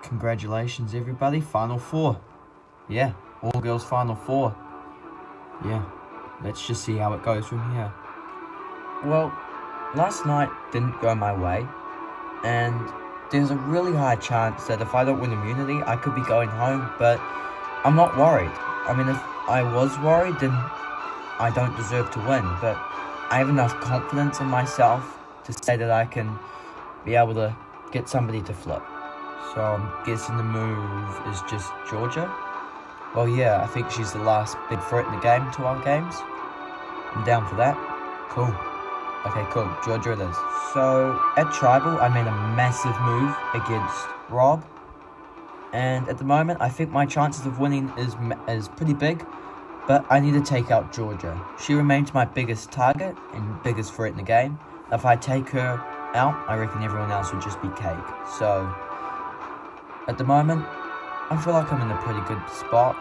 Congratulations, everybody. Final 4. Yeah, all girls Final 4. Yeah, let's just see how it goes from here. Well, last night didn't go my way, and there's a really high chance that if I don't win immunity, I could be going home, but I'm not worried. I mean, if I was worried, then I don't deserve to win, but I have enough confidence in myself to say that I can be able to get somebody to flip. So I'm guessing the move is just Georgia. Well, yeah, I think she's the last big threat in the game, 12 games. I'm down for that. Cool. Okay, cool. Georgia it is. So, at Tribal, I made a massive move against Rob. And at the moment, I think my chances of winning is pretty big. But I need to take out Georgia. She remains my biggest target and biggest threat in the game. If I take her out, I reckon everyone else would just be cake. So, at the moment, I feel like I'm in a pretty good spot.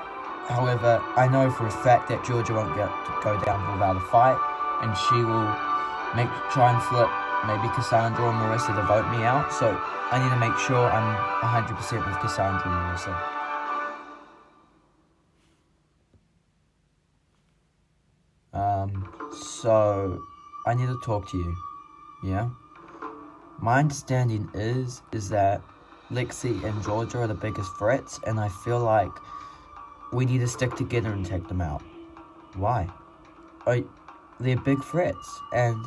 However, I know for a fact that Georgia won't go down without a fight, and she will try and flip maybe Cassandra or Marissa to vote me out. So I need to make sure I'm 100% with Cassandra and Marissa. So I need to talk to you. Yeah. My understanding is that Lexi and Georgia are the biggest threats, and I feel like we need to stick together and take them out. Why? They're big threats, and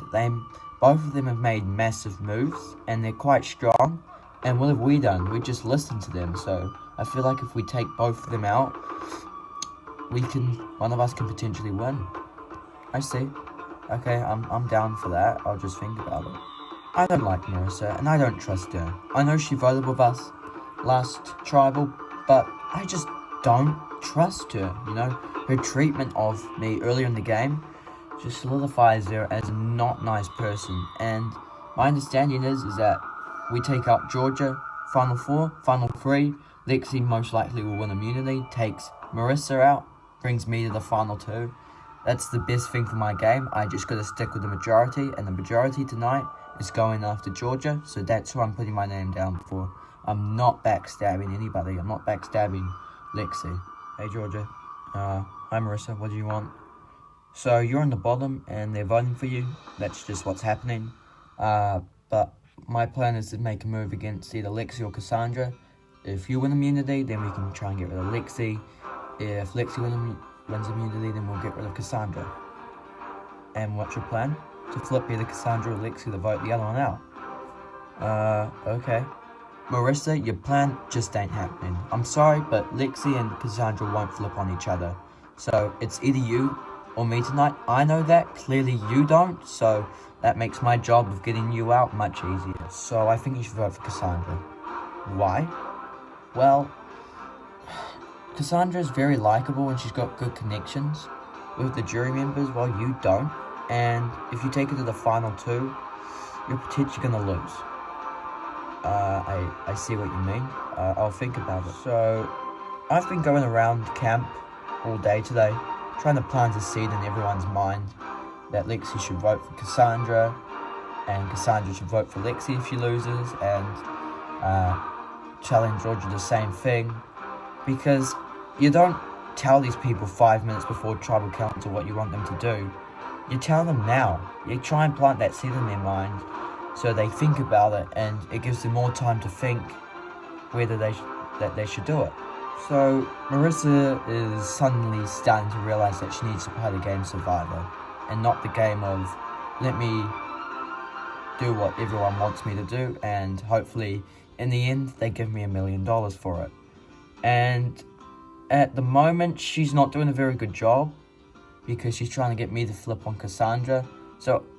both of them have made massive moves, and they're quite strong. And what have we done? We just listened to them. So I feel like if we take both of them out, one of us can potentially win. I see. Okay, I'm down for that. I'll just think about it. I don't like Marissa, and I don't trust her. I know she voted with us last Tribal, but I just don't trust her, you know? Her treatment of me earlier in the game just solidifies her as a not nice person. And my understanding is that we take out Georgia, Final 4, Final 3, Lexi most likely will win immunity, takes Marissa out, brings me to the Final 2. That's the best thing for my game. I just gotta stick with the majority, and the majority tonight is going after Georgia, so that's who I'm putting my name down for. I'm not backstabbing anybody. I'm not backstabbing Lexi. Hey Georgia. Hi Marissa, what do you want? So you're on the bottom and they're voting for you. That's just what's happening. But my plan is to make a move against either Lexi or Cassandra. If you win immunity, then we can try and get rid of Lexi. If Lexi wins immunity, then we'll get rid of Cassandra. And what's your plan? To flip either Cassandra or Lexi to vote the other one out. Okay. Marissa, your plan just ain't happening. I'm sorry, but Lexi and Cassandra won't flip on each other. So it's either you or me tonight. I know that. Clearly you don't. So that makes my job of getting you out much easier. So I think you should vote for Cassandra. Why? Well, Cassandra is very likable and she's got good connections with the jury members while you don't. And if you take her to the Final 2, you're potentially going to lose. I see what you mean. I'll think about it. So, I've been going around camp all day today, trying to plant a seed in everyone's mind that Lexi should vote for Cassandra, and Cassandra should vote for Lexi if she loses, and challenge Georgia the same thing. Because you don't tell these people 5 minutes before Tribal Council what you want them to do. You tell them now. You try and plant that seed in their mind so they think about it, and it gives them more time to think whether they should do it. So Marissa is suddenly starting to realize that she needs to play the game Survivor and not the game of let me do what everyone wants me to do, and hopefully in the end they give me $1 million for it. And at the moment she's not doing a very good job, because she's trying to get me to flip on Cassandra.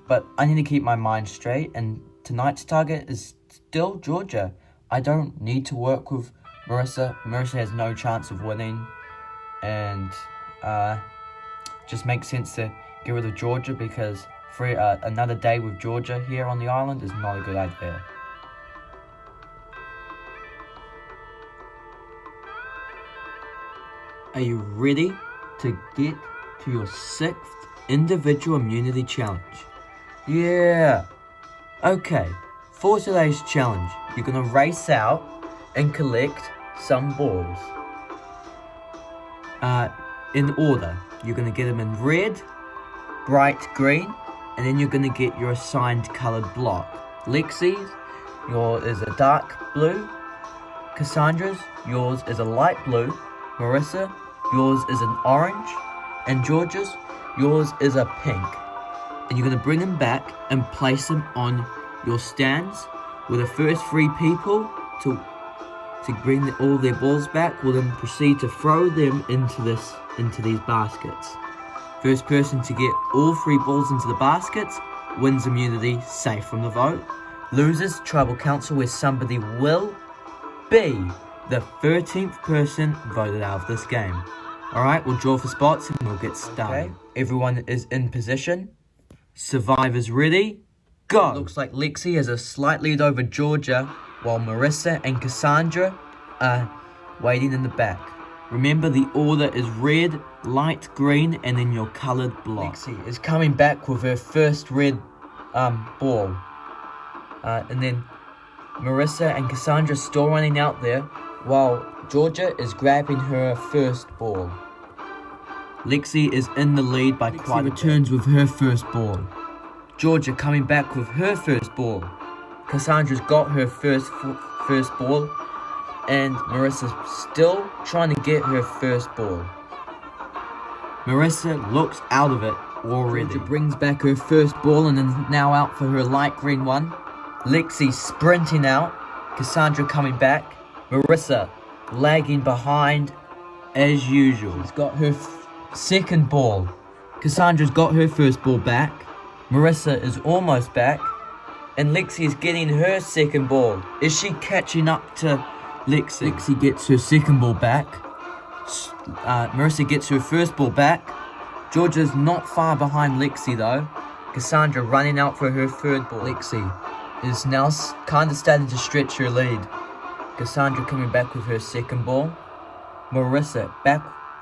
But I need to keep my mind straight, and tonight's target is still Georgia. I don't need to work with Marissa. Marissa has no chance of winning, and just makes sense to get rid of Georgia, because another day with Georgia here on the island is not a good idea. Are you ready to get to your 6th individual immunity challenge? Yeah. Okay, for today's challenge, you're going to race out and collect some balls. In order, you're going to get them in red, bright green, and then you're going to get your assigned coloured block. Lexi's, yours is a dark blue. Cassandra's, yours is a light blue. Marissa, yours is an orange. And George's, yours is a pink. And you're going to bring them back and place them on your stands, with the first 3 people to bring all their balls back will then proceed to throw them into these baskets. First person to get all 3 balls into the baskets wins immunity, safe from the vote. Losers, tribal council, where somebody will be the 13th person voted out of this game. Alright, we'll draw for spots and we'll get started. Okay. Everyone is in position. Survivors ready? Go! It looks like Lexi has a slight lead over Georgia, while Marissa and Cassandra are waiting in the back. Remember, the order is red, light green, and then your coloured block. Lexi is coming back with her first red ball. And then Marissa and Cassandra still running out there, while Georgia is grabbing her first ball. Lexi is in the lead by quite a bit. Returns with her first ball. Georgia coming back with her first ball. Cassandra's got her first ball, and Marissa's still trying to get her first ball. Marissa looks out of it already. Georgia brings back her first ball and is now out for her light green one. Lexi sprinting out. Cassandra coming back. Marissa lagging behind as usual. She's got her second ball. Cassandra's got her first ball back. Marissa is almost back. And Lexi is getting her second ball. Is she catching up to Lexi? Lexi gets her second ball back. Marissa gets her first ball back. Georgia's not far behind Lexi though. Cassandra running out for her third ball. Lexi is now kind of starting to stretch her lead. Cassandra coming back with her second ball. Marissa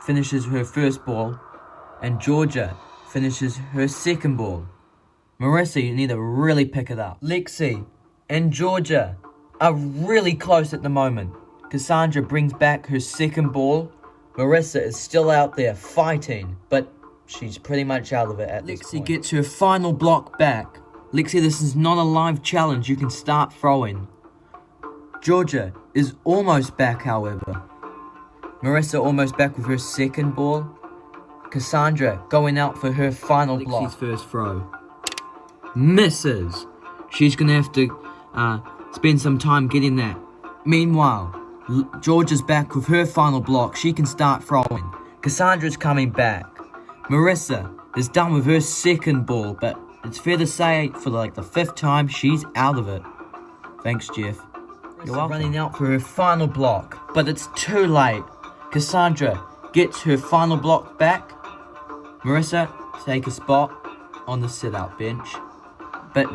finishes her first ball. And Georgia finishes her second ball. Marissa, you need to really pick it up. Lexi and Georgia are really close at the moment. Cassandra brings back her second ball. Marissa is still out there fighting, but she's pretty much out of it at this point. Lexi gets her final block back. Lexi, this is not a live challenge. You can start throwing. Georgia is almost back, however. Marissa almost back with her second ball. Cassandra going out for her final block. Lexi's first throw. Misses. She's going to have to spend some time getting that. Meanwhile, Georgia's back with her final block. She can start throwing. Cassandra's coming back. Marissa is done with her second ball, but it's fair to say for like the 5th time, she's out of it. Thanks, Jeff. You're welcome. Running out for her final block, but it's too late. Cassandra gets her final block back. Marissa, take a spot on the sit-out bench. But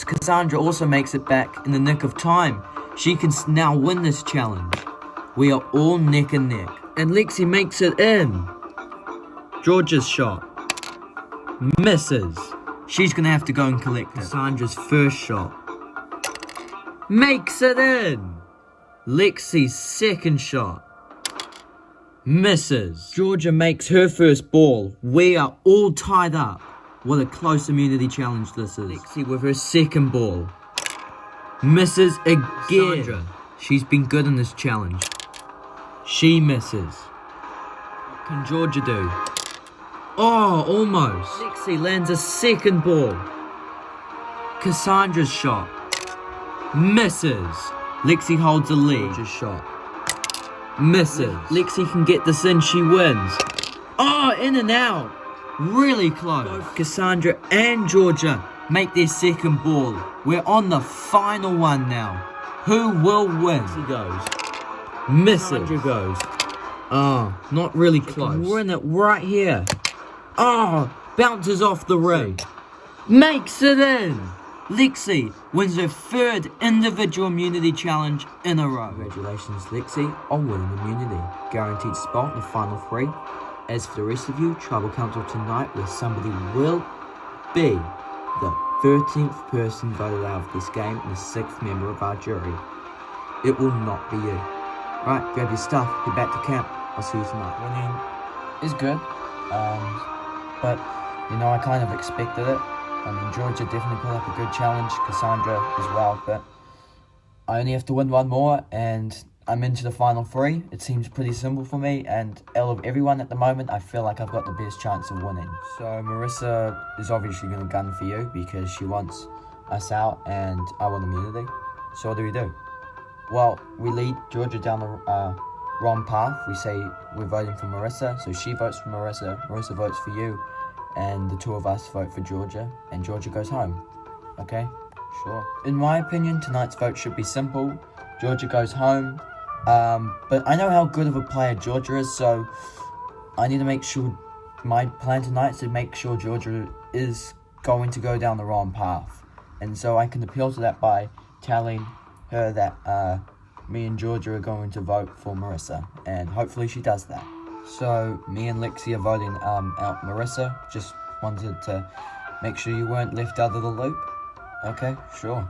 Cassandra also makes it back in the nick of time. She can now win this challenge. We are all neck and neck. And Lexi makes it in. Georgia's shot. Misses. She's going to have to go and collect it. Cassandra's first shot. Makes it in. Lexi's second shot. Misses. Georgia makes her first ball. We are all tied up. What a close immunity challenge this is. Lexi with her second ball. Misses again. Cassandra, she's been good in this challenge. She misses. What can Georgia do? Oh, almost. Lexi lands a second ball. Cassandra's shot. Misses. Lexi holds the lead. Georgia's shot. Misses. Lexi can get this in, she wins. Oh, in and out. Really close. Both Cassandra and Georgia make their second ball. We're on the final one now. Who will win? He goes. Misses. Cassandra goes. Oh, not really close. We're in it right here. Oh, bounces off the ring. Makes it in. Lexi wins her 3rd individual immunity challenge in a row. Congratulations, Lexi, on winning immunity. Guaranteed spot in the final 3. As for the rest of you, Tribal Council tonight, where somebody will be the 13th person voted out of this game and the 6th member of our jury. it will not be you. Right, grab your stuff, head back to camp. I'll see you tonight. Winning is good, but you know, I kind of expected it. I mean, Georgia definitely put up a good challenge, Cassandra as well, but I only have to win one more, and I'm into the final three. It seems pretty simple for me, and out of everyone at the moment, I feel like I've got the best chance of winning. So Marissa is obviously going to gun for you because she wants us out, and I want immunity. So what do? Well, we lead Georgia down the wrong path. We say we're voting for Marissa, so she votes for Marissa, Marissa votes for you, and the two of us vote for Georgia, and Georgia goes home. Okay? Sure. In my opinion, tonight's vote should be simple. Georgia goes home, but I know how good of a player Georgia is, so I need to make sure, my plan tonight is to make sure Georgia is going to go down the wrong path. And so I can appeal to that by telling her that me and Georgia are going to vote for Marissa, and hopefully she does that. So me and Lexi are voting out Marissa. Just wanted to make sure you weren't left out of the loop. Okay, sure.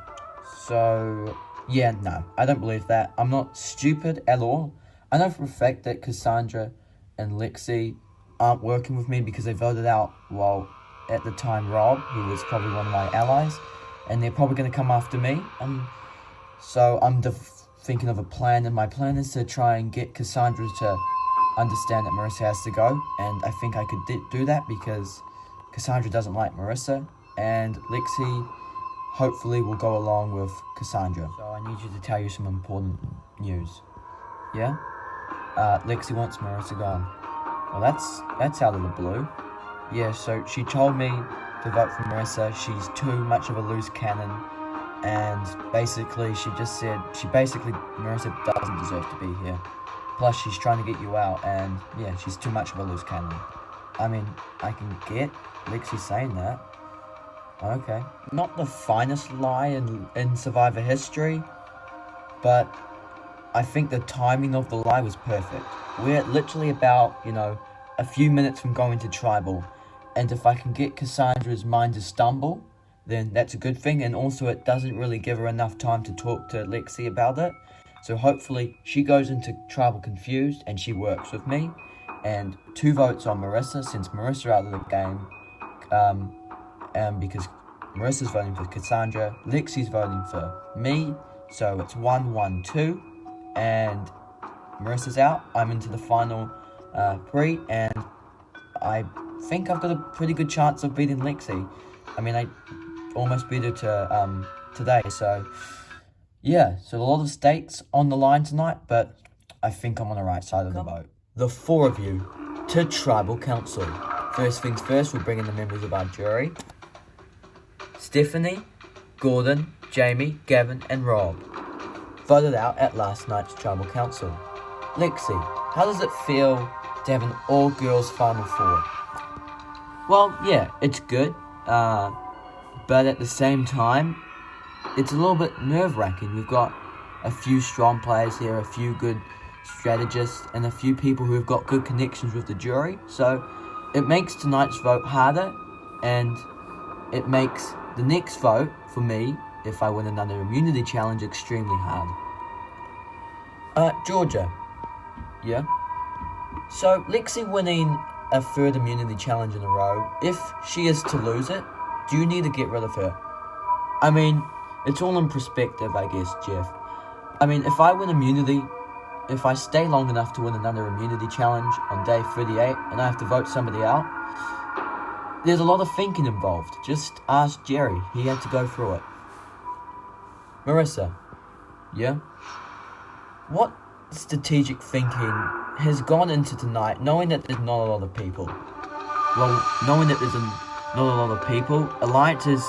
So yeah, no, I don't believe that. I'm not stupid at all. I know for a fact that Cassandra and Lexi aren't working with me because they voted out, well, at the time, Rob, who was probably one of my allies, and they're probably going to come after me. So I'm thinking of a plan, and my plan is to try and get Cassandra to understand that Marissa has to go, and I think I could do that because Cassandra doesn't like Marissa, and Lexi hopefully will go along with Cassandra. So I need you to tell you some important news. Yeah? Lexi wants Marissa gone. Well, that's out of the blue. Yeah, so she told me to vote for Marissa. She's too much of a loose cannon, and basically she just said, Marissa doesn't deserve to be here. Plus she's trying to get you out, and yeah, she's too much of a loose cannon. I mean, I can get Lexi saying that. Okay. Not the finest lie in Survivor history, but I think the timing of the lie was perfect. We're literally about, a few minutes from going to Tribal, and if I can get Cassandra's mind to stumble, then that's a good thing, and also it doesn't really give her enough time to talk to Lexi about it. So hopefully she goes into Tribal confused and she works with me, and 2 votes on Marissa since Marissa out of the game, because Marissa's voting for Cassandra, Lexi's voting for me, so it's 1-1-2, and Marissa's out. I'm into the final 3, and I think I've got a pretty good chance of beating Lexi. I mean, I almost beat her today, so yeah, so a lot of stakes on the line tonight, but I think I'm on the right side of the boat. The 4 of you to Tribal Council. First things first, we'll bring in the members of our jury. Stephanie, Gordon, Jamie, Gavin, and Rob. Voted out at last night's Tribal Council. Lexi, how does it feel to have an all-girls Final 4? Well, yeah, it's good, but at the same time, it's a little bit nerve-wracking. We've got a few strong players here, a few good strategists, and a few people who have got good connections with the jury, so it makes tonight's vote harder, and it makes the next vote, for me, if I win another immunity challenge, extremely hard. Georgia. Yeah? So, Lexi winning a 3rd immunity challenge in a row, if she is to lose it, do you need to get rid of her? I mean, it's all in perspective, I guess, Jeff. I mean, if I win immunity, if I stay long enough to win another immunity challenge on day 38, and I have to vote somebody out, there's a lot of thinking involved. Just ask Jerry. He had to go through it. Marissa. Yeah? What strategic thinking has gone into tonight, knowing that there's not a lot of people? Well, knowing that there's not a lot of people, alliances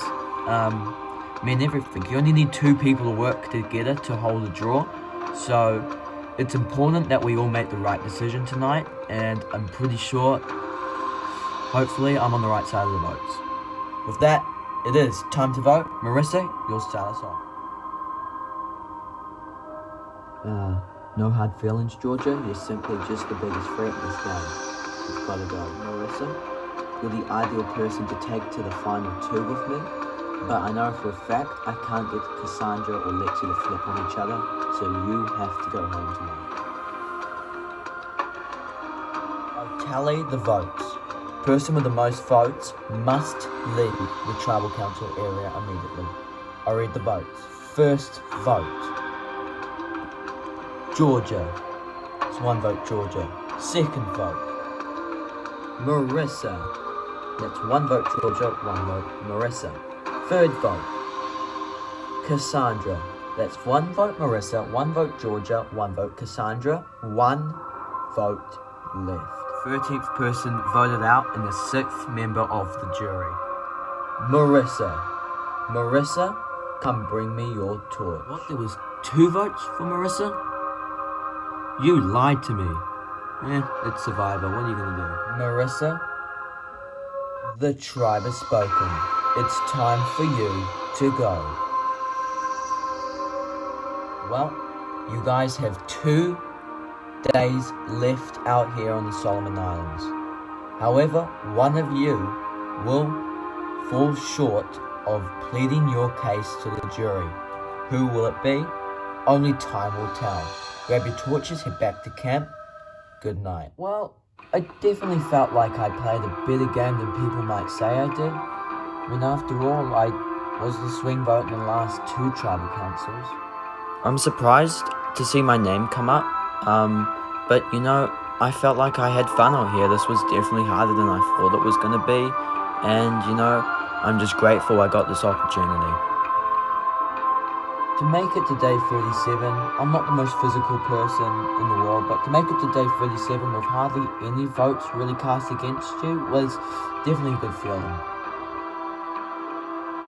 mean everything. You only need 2 people to work together to hold a draw. So it's important that we all make the right decision tonight, and I'm pretty sure, hopefully, I'm on the right side of the votes. With that, it is time to vote. Marissa, you'll start us off. No hard feelings, Georgia. You're simply just the biggest threat in this game. You've got to go. Marissa, you're the ideal person to take to the final 2 with me. But I know for a fact I can't get Cassandra or Lexi to flip on each other, so you have to go home tonight. I'll tally the votes. Person with the most votes must leave the tribal council area immediately. I'll read the votes. First vote, Georgia. It's 1 vote, Georgia. Second vote, Marissa. That's 1 vote, Georgia, 1 vote, Marissa. Third vote, Cassandra. That's 1 vote, Marissa, 1 vote, Georgia, 1 vote, Cassandra, 1 vote left. 13th person voted out and the 6th member of the jury. Marissa. Marissa, come bring me your torch. What, there was 2 votes for Marissa? You lied to me. It's Survivor, what are you gonna do? Marissa, the tribe has spoken. It's time for you to go. Well, you guys have 2 days left out here on the Solomon Islands. However, one of you will fall short of pleading your case to the jury. Who will it be? Only time will tell. Grab your torches, head back to camp. Good night. Well, I definitely felt like I played a better game than people might say I did. I mean, after all, I was the swing vote in the last 2 tribal councils. I'm surprised to see my name come up. But you know, I felt like I had fun out here. This was definitely harder than I thought it was going to be. And you know, I'm just grateful I got this opportunity. To make it to day 37, I'm not the most physical person in the world, but to make it to day 37 with hardly any votes really cast against you was definitely a good feeling.